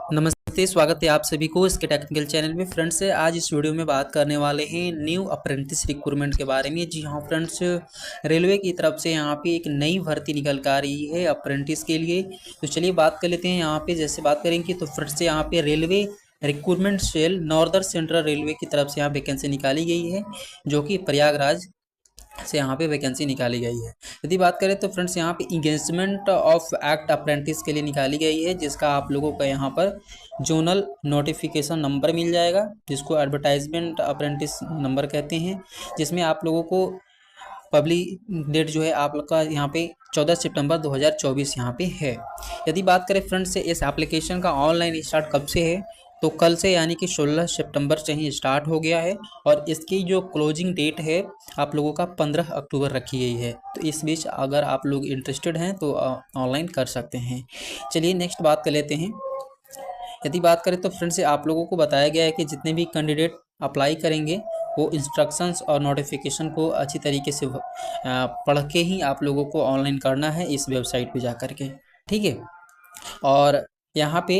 नमस्ते, स्वागत है आप सभी को इसके टेक्निकल चैनल में। फ्रेंड्स, आज इस वीडियो में बात करने वाले हैं न्यू अप्रेंटिस रिक्रूटमेंट के बारे में। जी हाँ फ्रेंड्स, रेलवे की तरफ से यहाँ पे एक नई भर्ती निकल कर आ रही है अप्रेंटिस के लिए। तो चलिए बात कर लेते हैं। यहाँ पे जैसे बात करेंगे तो फ्रेंड्स यहाँ पे railway recruitment cell northern central railway की तरफ से यहाँ वैकेंसी निकाली गई है, जो कि प्रयागराज से यहाँ पे वैकेंसी निकाली गई है। यदि बात करें तो फ्रेंड्स यहाँ पे इंगेजमेंट ऑफ एक्ट अप्रेंटिस के लिए निकाली गई है, जिसका आप लोगों का यहाँ पर जोनल नोटिफिकेशन नंबर मिल जाएगा, जिसको एडवर्टाइजमेंट अप्रेंटिस नंबर कहते हैं। जिसमें आप लोगों को पब्लिक डेट जो है आप लोग का यहाँ पे 14 सितंबर 2024 यहाँ पे है। यदि बात करें फ्रेंड्स से इस एप्लीकेशन का ऑनलाइन स्टार्ट कब से है, तो कल से यानी कि 16 सितंबर से ही स्टार्ट हो गया है। और इसकी जो क्लोजिंग डेट है आप लोगों का 15 अक्टूबर रखी गई है। तो इस बीच अगर आप लोग इंटरेस्टेड हैं तो ऑनलाइन कर सकते हैं। चलिए नेक्स्ट बात कर लेते हैं। यदि बात करें तो फ्रेंड्स आप लोगों को बताया गया है कि जितने भी कैंडिडेट अप्लाई करेंगे वो इंस्ट्रक्शंस और नोटिफिकेशन को अच्छी तरीके से पढ़ के ही आप लोगों को ऑनलाइन करना है इस वेबसाइट पे जा कर के, ठीक है। और यहाँ पे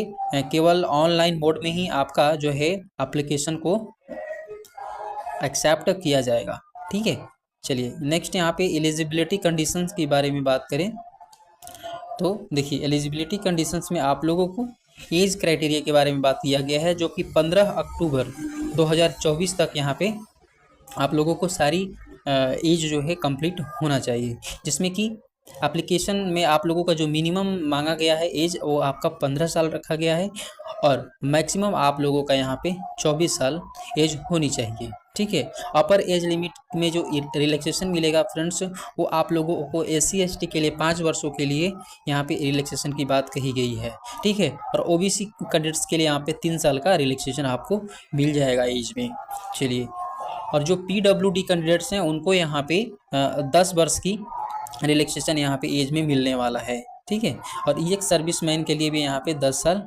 केवल ऑनलाइन मोड में ही आपका जो है एप्लीकेशन को एक्सेप्ट किया जाएगा, ठीक है। चलिए नेक्स्ट यहाँ पे एलिजिबिलिटी कंडीशंस के बारे में बात करें तो देखिए, एलिजिबिलिटी कंडीशंस में आप लोगों को एज क्राइटेरिया के बारे में बात किया गया है, जो कि 15 अक्टूबर 2024 तक यहाँ पे आप लोगों को सारी एज जो है कंप्लीट होना चाहिए। जिसमें कि एप्लीकेशन में आप लोगों का जो मिनिमम मांगा गया है एज, वो आपका 15 साल रखा गया है, और मैक्सिमम आप लोगों का यहाँ पे 24 साल एज होनी चाहिए, ठीक है। अपर एज लिमिट में जो रिलैक्सेशन मिलेगा फ्रेंड्स, वो आप लोगों को SC/ST के लिए 5 वर्षों के लिए यहाँ पे रिलैक्सेशन की बात कही गई है, ठीक है। और OBC कैडेट्स के लिए यहाँ पे 3 साल का रिलैक्सेशन आपको मिल जाएगा एज में। चलिए, और जो PWD कैंडिडेट्स हैं उनको यहाँ पे 10 वर्ष की रिलैक्सेशन यहाँ पे एज में मिलने वाला है, ठीक है। और एक सर्विसमैन के लिए भी यहाँ पे 10 साल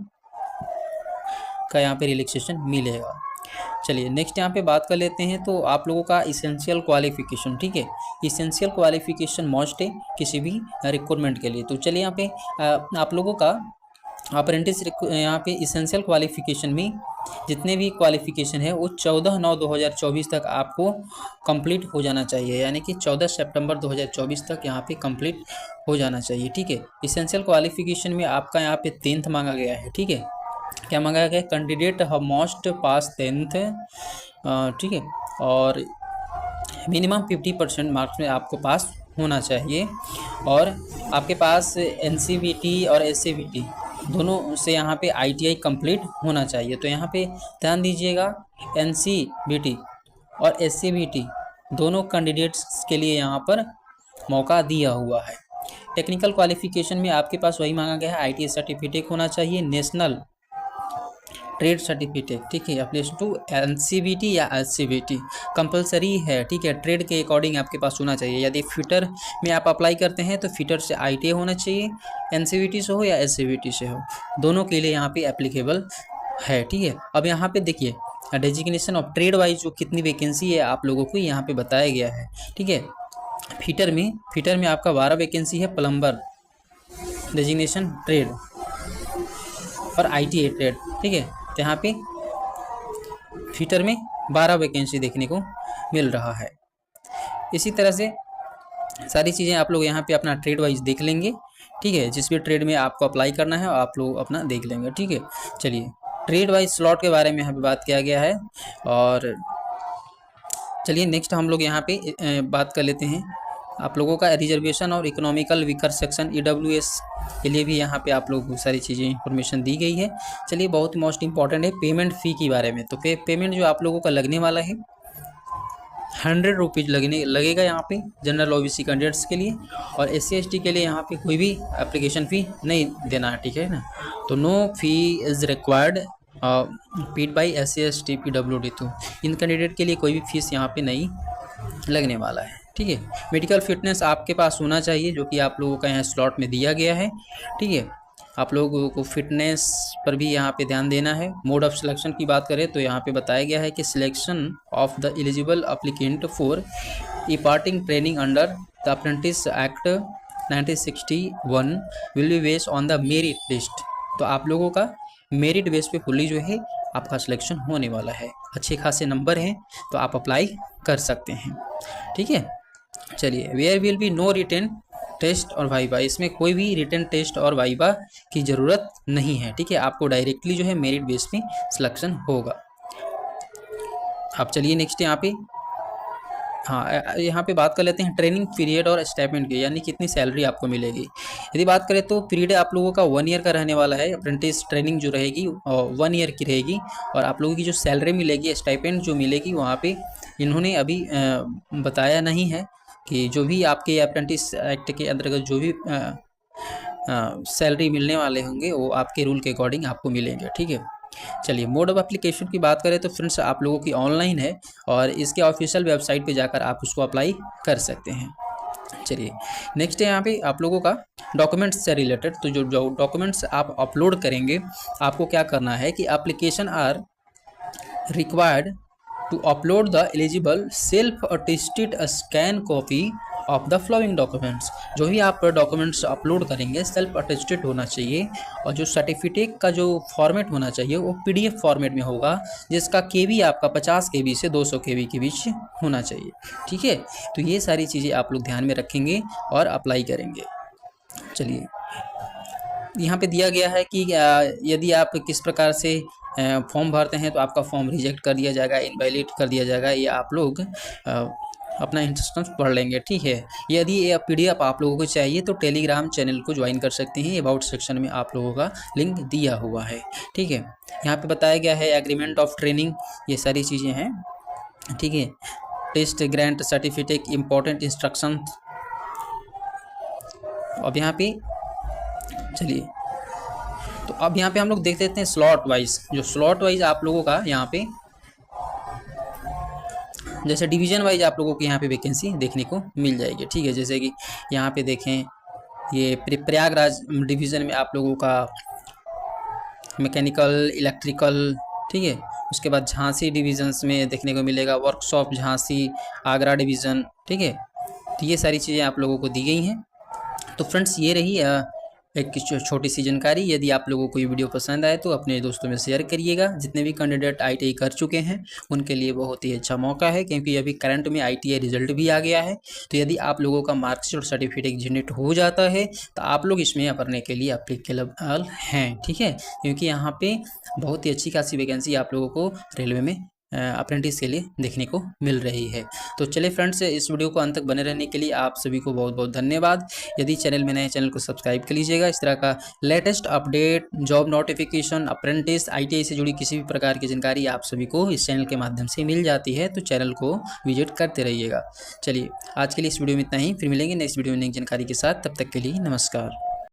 का यहाँ पे रिलैक्सेशन मिलेगा। चलिए नेक्स्ट यहाँ पे बात कर लेते हैं। तो आप लोगों का इसेंशियल क्वालिफिकेशन, ठीक है, इसेंशियल क्वालिफिकेशन मस्ट है किसी भी रिक्रूटमेंट के लिए। तो चलिए यहाँ पे आप लोगों का अप्रेंटिस यहाँ पे इसेंशियल क्वालिफिकेशन में जितने भी क्वालिफिकेशन है वो 14/9/2024 तक आपको कंप्लीट हो जाना चाहिए, यानी कि 14 सितंबर 2024 तक यहाँ पे कंप्लीट हो जाना चाहिए, ठीक है। इसेंशियल क्वालिफिकेशन में आपका यहाँ पे 10th मांगा गया है, ठीक है। क्या मांगा गया? Candidate have must pass 10th, ठीक है। और मिनिमम 50% मार्क्स में आपको पास होना चाहिए, और आपके पास NCVT और SCVT दोनों से यहाँ पे ITI कंप्लीट होना चाहिए। तो यहाँ पे ध्यान दीजिएगा, NCVT और SCVT दोनों कैंडिडेट्स के लिए यहाँ पर मौका दिया हुआ है। टेक्निकल क्वालिफिकेशन में आपके पास वही मांगा गया है, ITI सर्टिफिकेट होना चाहिए, नेशनल ट्रेड सर्टिफिकेट, ठीक है। +2 NCVT या SCVT कंपलसरी है, ठीक है। ट्रेड के अकॉर्डिंग आपके पास होना चाहिए। यदि फिटर में आप अप्लाई करते हैं तो फिटर से ITI होना चाहिए, NCVT से हो या SCVT से हो, दोनों के लिए यहाँ पे एप्लीकेबल है, ठीक है। अब यहाँ पे देखिए डेजिग्नेशन ऑफ ट्रेड वाइज जो कितनी वैकेंसी है आप लोगों को यहाँ पे बताया गया है, ठीक है। फिटर में आपका 12 वैकेंसी है, प्लम्बर डेजिग्नेशन ट्रेड और ITI ट्रेड, ठीक है। तो यहाँ पे फिटर में 12 वैकेंसी देखने को मिल रहा है। इसी तरह से सारी चीज़ें आप लोग यहाँ पे अपना ट्रेड वाइज देख लेंगे, ठीक है। जिस भी ट्रेड में आपको अप्लाई करना है आप लोग अपना देख लेंगे, ठीक है। चलिए ट्रेड वाइज स्लॉट के बारे में यहाँ पे बात किया गया है। और चलिए नेक्स्ट हम लोग यहाँ पे बात कर लेते हैं। आप लोगों का रिजर्वेशन और इकोनॉमिकल वीकर सेक्शन EWS के लिए भी यहाँ पे आप लोगों को सारी चीज़ें इंफॉर्मेशन दी गई है। चलिए बहुत मोस्ट इंपॉर्टेंट है पेमेंट फ़ी के बारे में। तो पेमेंट जो आप लोगों का लगने वाला है 100 रुपीज़ लगेगा यहाँ पे जनरल OBC कैंडिडेट्स के लिए, और SC/ST के लिए यहाँ पे कोई भी एप्लीकेशन फ़ी नहीं देना है, ठीक है ना। तो no fee is required paid by SC/ST PWD। तो इन कैंडिडेट के लिए कोई भी फीस यहाँ पे नहीं लगने वाला है, ठीक है। मेडिकल फिटनेस आपके पास होना चाहिए, जो कि आप लोगों का यहाँ स्लॉट में दिया गया है, ठीक है। आप लोगों को फिटनेस पर भी यहाँ पे ध्यान देना है। मोड ऑफ सिलेक्शन की बात करें तो यहाँ पे बताया गया है कि selection of the eligible applicant for imparting training under the apprentice act 1961 will be based on the merit list. तो आप लोगों का मेरिट बेस पे फुल्ली जो है आपका सिलेक्शन होने वाला है। अच्छे खासे नंबर हैं तो आप अप्लाई कर सकते हैं, ठीक है। चलिए, where will be no written test और वाइवा, इसमें कोई भी रिटन टेस्ट और वाइवा की ज़रूरत नहीं है, ठीक है। आपको डायरेक्टली जो है मेरिट बेस पे सिलेक्शन होगा। आप चलिए नेक्स्ट यहाँ पे, हाँ यहाँ पे बात कर लेते हैं ट्रेनिंग पीरियड और स्टाइपेंड की, यानी कितनी सैलरी आपको मिलेगी। यदि बात करें तो पीरियड आप लोगों का 1 ईयर का रहने वाला है। अप्रेंटिस ट्रेनिंग जो रहेगी 1 ईयर की रहेगी, और आप लोगों की जो सैलरी मिलेगी, स्टाइपेंड जो मिलेगी, वहाँ पे इन्होंने अभी बताया नहीं है कि जो भी आपके अप्रेंटिस एक्ट के अंतर्गत जो भी सैलरी मिलने वाले होंगे वो आपके रूल के अकॉर्डिंग आपको मिलेंगे, ठीक है। चलिए, मोड ऑफ एप्लीकेशन की बात करें तो फ्रेंड्स आप लोगों की ऑनलाइन है, और इसके ऑफिशियल वेबसाइट पे जाकर आप उसको अप्लाई कर सकते हैं। चलिए नेक्स्ट है यहाँ पे आप लोगों का डॉक्यूमेंट्स से रिलेटेड। तो जो डॉक्यूमेंट्स आप अपलोड करेंगे, आपको क्या करना है कि application are required to upload the eligible self attested scan copy of the following documents. जो भी आप डॉक्यूमेंट्स अपलोड करेंगे सेल्फ अटेस्टेड होना चाहिए, और जो सर्टिफिकेट का जो फॉर्मेट होना चाहिए वो PDF फॉर्मेट में होगा, जिसका KB आपका 50 KB से 200 KB के बीच होना चाहिए, ठीक है। तो ये सारी चीज़ें आप लोग ध्यान में रखेंगे और अप्लाई करेंगे। चलिए, यहाँ पे दिया गया है कि यदि आप किस प्रकार से फॉर्म भरते हैं तो आपका फॉर्म रिजेक्ट कर दिया जाएगा, इनवैलिड कर दिया जाएगा। ये आप लोग अपना इंस्ट्रक्शंस पढ़ लेंगे, ठीक है। यदि ये PDF आप लोगों को चाहिए तो टेलीग्राम चैनल को ज्वाइन कर सकते हैं। अबाउट सेक्शन में आप लोगों का लिंक दिया हुआ है, ठीक है। यहाँ पे बताया गया है एग्रीमेंट ऑफ ट्रेनिंग, ये सारी चीज़ें हैं, ठीक है। Test grant certificate important instruction. अब यहाँ पे चलिए, तो अब यहाँ पे हम लोग देख लेते हैं स्लॉट वाइज। जो स्लॉट वाइज आप लोगों का यहाँ पे, जैसे डिवीज़न वाइज आप लोगों को यहाँ पे वैकेंसी देखने को मिल जाएगी, ठीक है। जैसे कि यहाँ पे देखें, ये प्रयागराज डिवीज़न में आप लोगों का मैकेनिकल, इलेक्ट्रिकल, ठीक है। उसके बाद झांसी डिवीज़न्स में देखने को मिलेगा वर्कशॉप झांसी, आगरा डिवीज़न, ठीक है। तो ये सारी चीज़ें आप लोगों को दी गई हैं। तो फ्रेंड्स, ये रही एक छोटी सी जानकारी। यदि आप लोगों को ये वीडियो पसंद आए तो अपने दोस्तों में शेयर करिएगा। जितने भी कैंडिडेट ITI कर चुके हैं उनके लिए बहुत ही अच्छा मौका है, क्योंकि अभी करंट में ITI रिजल्ट भी आ गया है। तो यदि आप लोगों का मार्क्सशीट और सर्टिफिकेट जनरेट हो जाता है तो आप लोग इसमें भरने के लिए एप्लीकेबल हैं, ठीक है। क्योंकि यहाँ पे बहुत ही अच्छी खासी वैकेंसी आप लोगों को रेलवे में अप्रेंटिस के लिए देखने को मिल रही है। तो चलिए फ्रेंड्स, इस वीडियो को अंत तक बने रहने के लिए आप सभी को बहुत बहुत धन्यवाद। यदि चैनल में नए, चैनल को सब्सक्राइब कर लीजिएगा। इस तरह का latest update, job notification, apprentice, ITI से जुड़ी किसी भी प्रकार की जानकारी आप सभी को इस चैनल के माध्यम से मिल जाती है, तो चैनल को विजिट करते रहिएगा। चलिए, आज के लिए इस वीडियो में इतना ही, फिर मिलेंगे नेक्स्ट वीडियो में नई जानकारी के साथ। तब तक के लिए नमस्कार।